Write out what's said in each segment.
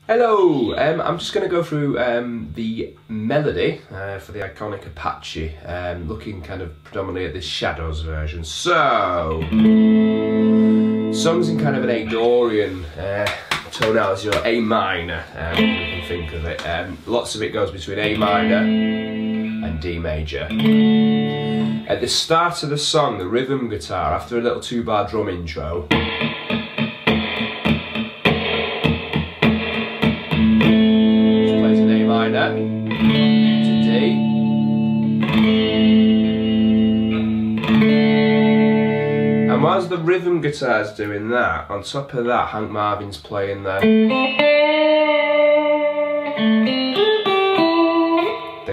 Hello, I'm just going to go through the melody for the iconic Apache, looking kind of predominantly at this Shadows version. So, song's in kind of an A Dorian tonality, or A minor, you can think of it. Lots of it goes between A minor and D major. At the start of the song, the rhythm guitar, after a little 2-bar drum intro, to D, and whilst the rhythm guitar's doing that, on top of that Hank Marvin's playing the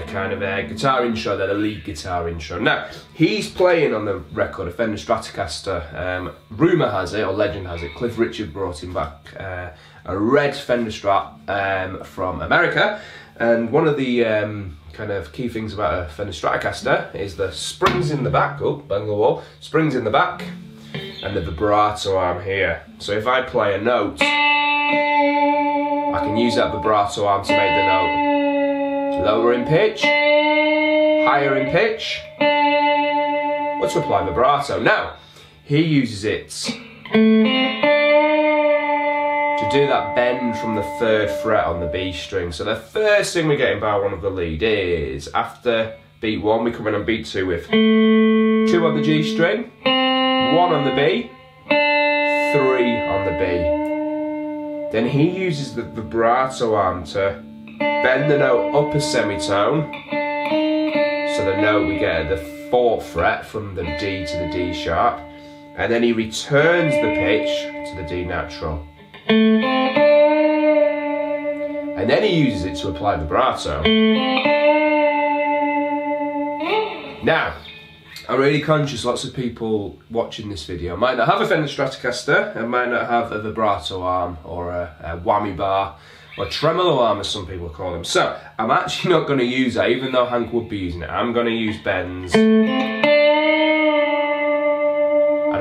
kind of guitar intro, the lead guitar intro. Now, he's playing on the record a Fender Stratocaster. Rumour has it, or legend has it, Cliff Richard brought him back a red Fender Strat from America. And one of the kind of key things about a Fender Stratocaster is the springs in the back, bang the wall, springs in the back, and the vibrato arm here. So if I play a note, I can use that vibrato arm to make the note lower in pitch, higher in pitch, or to apply vibrato. Now, he uses it to do that bend from the 3rd fret on the B string. So the first thing we get in bar 1 of the lead is, after beat 1, we come in on beat 2 with 2 on the G string, 1 on the B, 3 on the B. Then he uses the vibrato arm to bend the note up a semitone, so the note we get at the 4th fret from the D to the D sharp, and then he returns the pitch to the D natural. And then he uses it to apply vibrato. Now, I'm really conscious lots of people watching this video might not have a Fender Stratocaster and might not have a vibrato arm or a whammy bar or tremolo arm, as some people call them. So, I'm actually not going to use that, even though Hank would be using it. I'm going to use bends and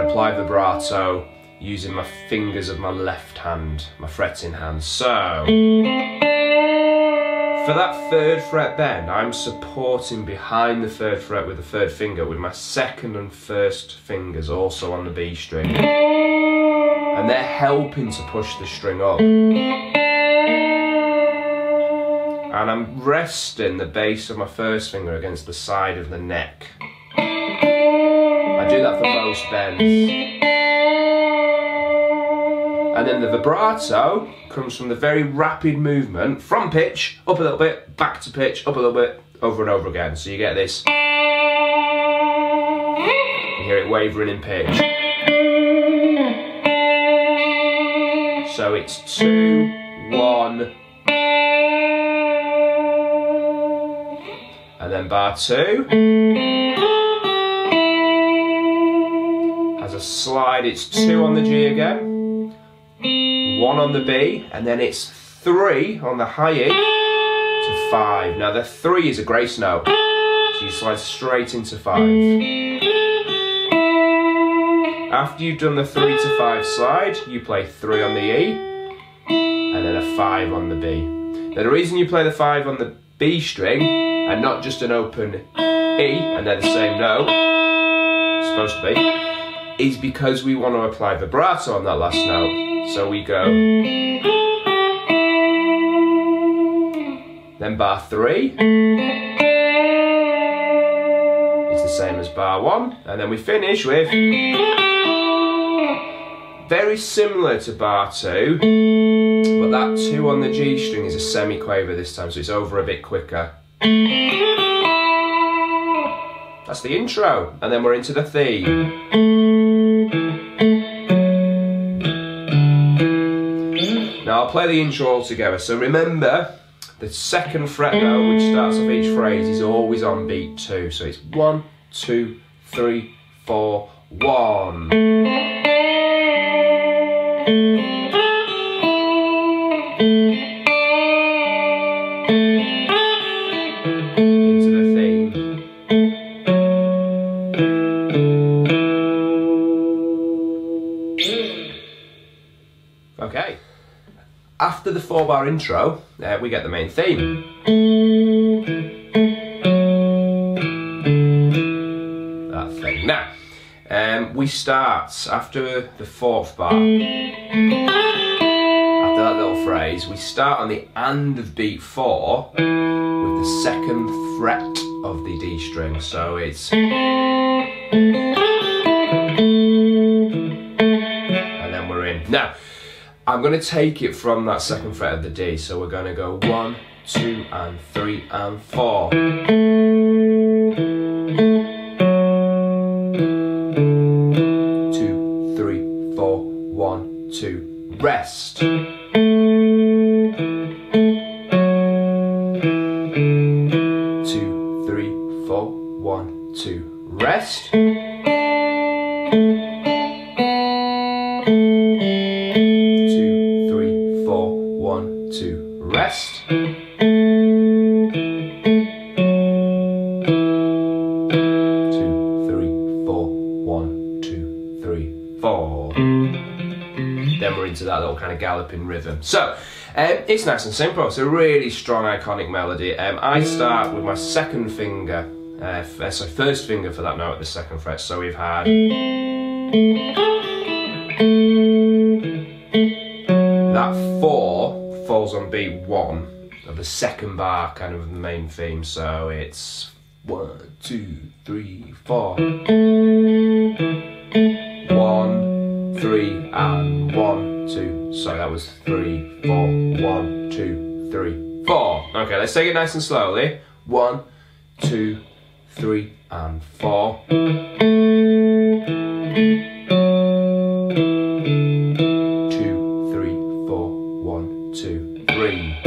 apply vibrato using my fingers of my left hand, my fretting hand. So, for that 3rd fret bend, I'm supporting behind the 3rd fret with the 3rd finger with my 2nd and 1st fingers also on the B string. And they're helping to push the string up. And I'm resting the base of my 1st finger against the side of the neck. I do that for most bends. And then the vibrato comes from the very rapid movement from pitch, up a little bit, back to pitch, up a little bit, over and over again. So you get this. You hear it wavering in pitch. So it's 2, 1, and then bar 2 has a slide, it's 2 on the G again, 1 on the B, and then it's 3 on the high E to 5. Now the 3 is a grace note, so you slide straight into 5. After you've done the 3 to 5 slide, you play 3 on the E, and then a 5 on the B. Now the reason you play the 5 on the B string, and not just an open E, and they're the same note, it's supposed to be, is because we want to apply vibrato on that last note. So we go, then bar 3 is the same as bar 1, and then we finish with, very similar to bar 2, but that 2 on the G string is a semi-quaver this time, so it's over a bit quicker. That's the intro, and then we're into the theme. Now I'll play the intro all together. So remember, the 2nd fret note, which starts off each phrase, is always on beat 2. So it's 1, 2, 3, 4, 1. Into the theme. Okay. After after the 4-bar intro, we get the main theme. That thing. Now, we start after the 4th bar. After that little phrase, we start on the and of beat 4 with the 2nd fret of the D string. So it's, and then we're in. Now, I'm going to take it from that 2nd fret of the D. So we're going to go 1, 2, and 3, and 4. 2, 3, 4, 1, 2, rest. 2, 3, 4, 1, 2, rest. 2, 3, 4, 1, 2, rest. 2, 3, 4, 1, 2, 3, 4. Then we're into that little kind of galloping rhythm. So, it's nice and simple. It's a really strong, iconic melody. I start with my 2nd finger, first finger for that note at the 2nd fret. So we've had that 4 falls on beat 1 of the 2nd bar, kind of the main theme. So it's 1, 2, 3, 4. 1, 3, and 1, 2. Sorry, that was 3, 4, 1, 2, 3, 4. Okay, let's take it nice and slowly. 1, 2, 3, and 4. 2, 3, 4, 1, 2, 3.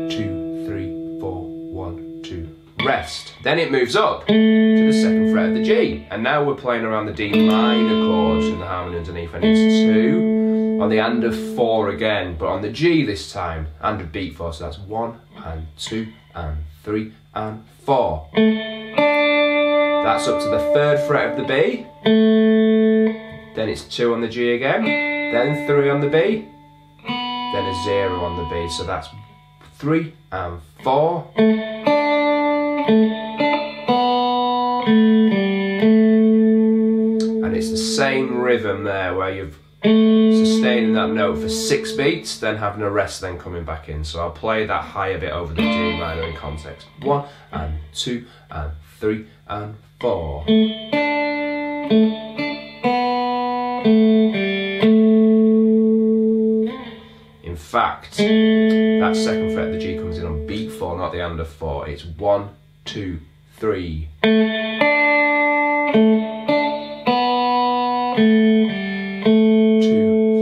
2, 3, 4, 1, 2, rest. Then it moves up to the 2nd fret of the G, and now we're playing around the D minor chords in the harmony underneath, and it's 2 on the and of 4 again, but on the G this time, and of beat 4, so that's 1 and 2 and 3 and 4. That's up to the 3rd fret of the B, then it's 2 on the G again, then 3 on the B, then a 0 on the B, so that's 3 and 4. And it's the same rhythm there where you've sustaining that note for 6 beats, then having a rest, then coming back in. So I'll play that higher bit over the G minor in context. 1 and 2 and 3 and 4. In fact, that 2nd fret of the G comes in on beat 4, not the and of 4. It's 1, 2, 3. 2,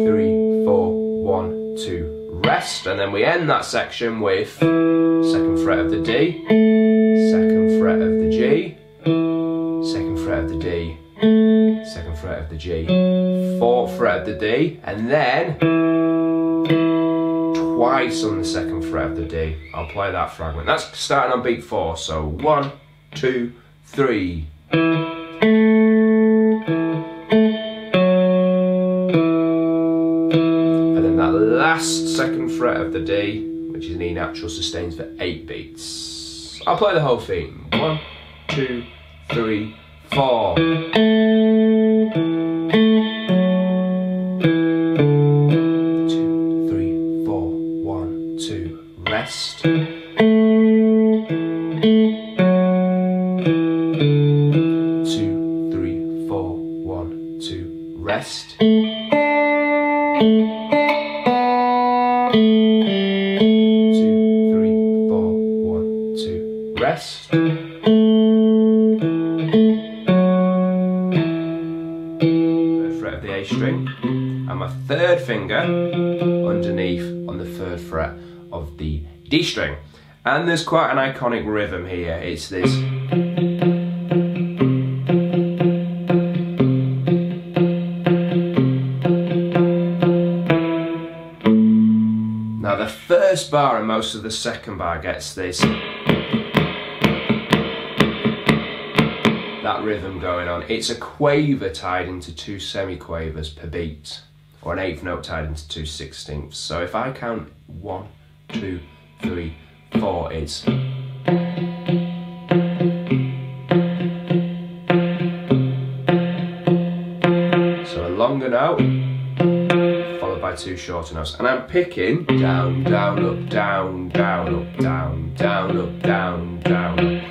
3, 4, 1, 2, rest. And then we end that section with 2nd fret of the D, 2nd fret of the G, 2nd fret of the D, 2nd fret of the G, 4th fret of the D, and then twice on the 2nd fret of the D. I'll play that fragment. That's starting on beat 4, so 1, 2, 3. And then that last 2nd fret of the D, which is an E natural, sustains for 8 beats. I'll play the whole theme. 1, 2, 3, 4. 2, 3, 4, 1, 2, rest. 2, 3, 4, 1, 2, rest. 2, 3, 4, 1, 2, rest. Fret of the A string, and my 3rd finger underneath on the 3rd fret of the D string. And there's quite an iconic rhythm here. It's this. Now the 1st bar and most of the 2nd bar gets this. that rhythm going on. It's a quaver tied into 2 semiquavers per beat, or an 8th note tied into 2 16ths. So if I count 1, 2, 3, 4, it's so a longer note followed by 2 shorter notes, and I'm picking down, down, up, down, down, up, down, down, up, down, down, up.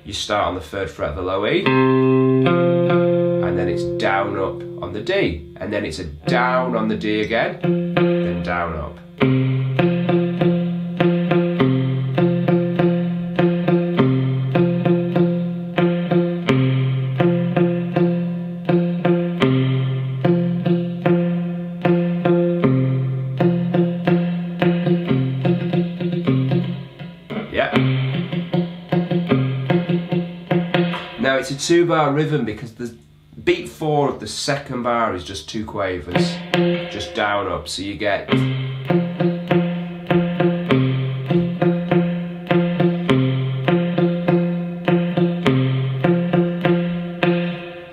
You start on the 3rd fret of the low E, and then it's down, up on the D, and then it's a down on the D again, then down, up. Now it's a 2-bar rhythm because the beat 4 of the 2nd bar is just 2 quavers, just down, up, so you get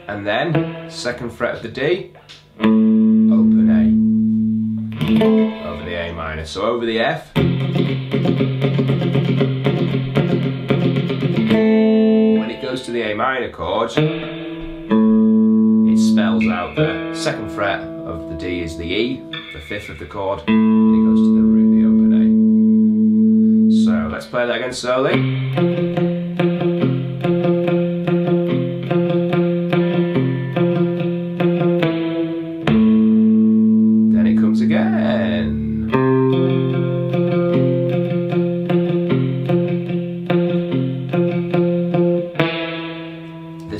and then 2nd fret of the D, open A, over the A minor, so over the F, goes to the A minor chord, it spells out the 2nd fret of the D is the E, the 5th of the chord, and it goes to the root, the open A. So let's play that again slowly. Then it comes again.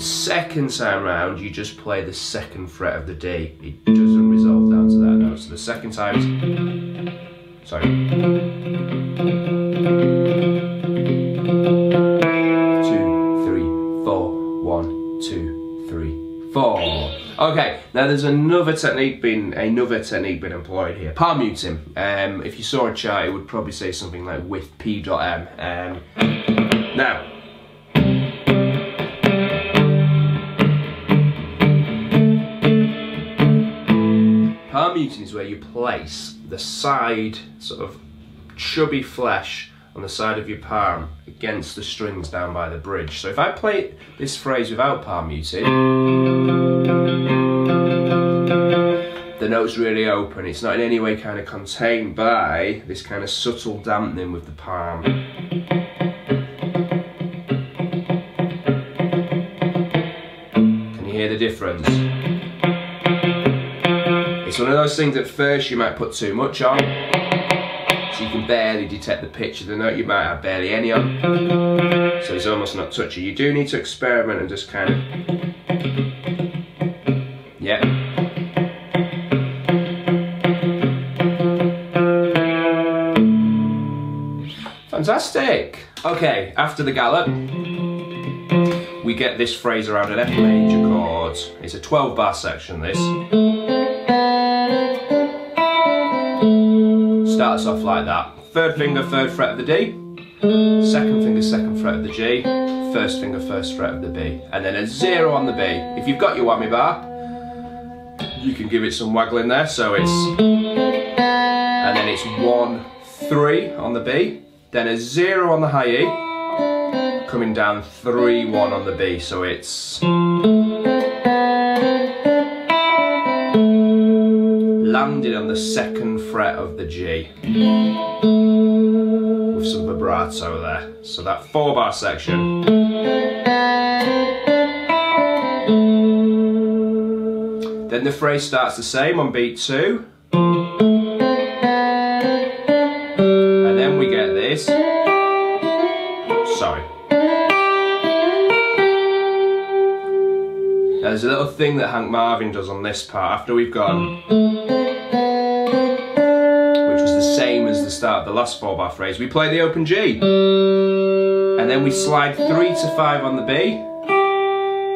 Second time round, you just play the 2nd fret of the D. It doesn't resolve down to that note. So the second time is, sorry. 2, 3, 4, 1, 2, 3, 4. Okay, now there's another technique being employed here. Palm muting. If you saw a chart, it would probably say something like with P.M. Now. Palm muting is where you place the side, sort of chubby flesh on the side of your palm against the strings down by the bridge. So if I play this phrase without palm muting, the note's really open. It's not in any way kind of contained by this kind of subtle dampening with the palm. Can you hear the difference? It's one of those things at first you might put too much on, so you can barely detect the pitch of the note, you might have barely any on, so it's almost not touchy. You do need to experiment and just kind of, yeah. Fantastic! Okay, after the gallop, we get this phrase around an F major chord. It's a 12-bar section, this. Starts off like that. 3rd finger, 3rd fret of the D. 2nd finger, 2nd fret of the G. 1st finger, 1st fret of the B. And then a 0 on the B. If you've got your whammy bar, you can give it some waggling there. So it's, and then it's 1, 3 on the B. Then a 0 on the high E. Coming down 3, 1 on the B. So it's landed on the 2nd fret of the G with some vibrato there. So that 4-bar section. Then the phrase starts the same on beat 2. And then we get this. Sorry. Now there's a little thing that Hank Marvin does on this part after we've gone, same as the start of the last 4-bar phrase. We play the open G, and then we slide 3 to 5 on the B,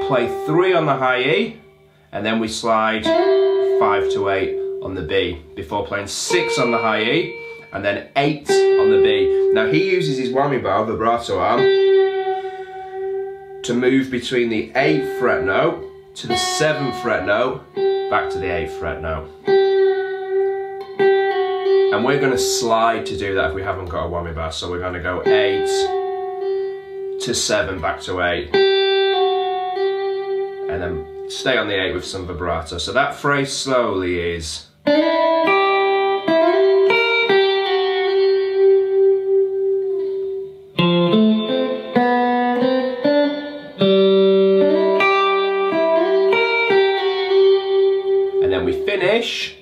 play 3 on the high E, and then we slide 5 to 8 on the B, before playing 6 on the high E, and then 8 on the B. Now he uses his whammy bar, vibrato arm, to move between the 8th fret note to the 7th fret note, back to the 8th fret note. And we're going to slide to do that if we haven't got a whammy bar. So we're going to go 8 to 7, back to 8. And then stay on the 8 with some vibrato. So that phrase slowly is... And then we finish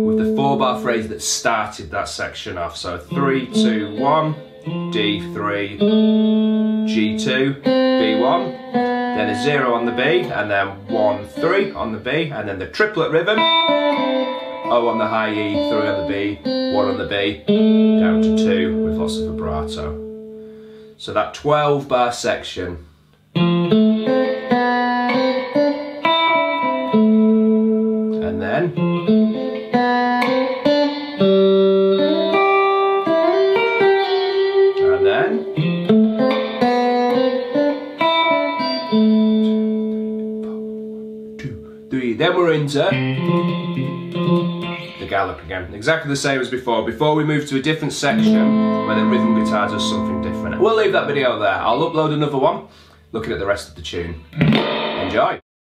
with the 4-bar phrase that started that section off. So 3, 2, 1, D3, G2, B1, then a 0 on the B, and then 1, 3 on the B, and then the triplet rhythm, O on the high E, 3 on the B, 1 on the B, down to 2 with lots of vibrato. So that 12-bar section. And then then we're into the gallop again. Exactly the same as before we move to a different section where the rhythm guitar does something different. We'll leave that video there. I'll upload another one looking at the rest of the tune. Enjoy!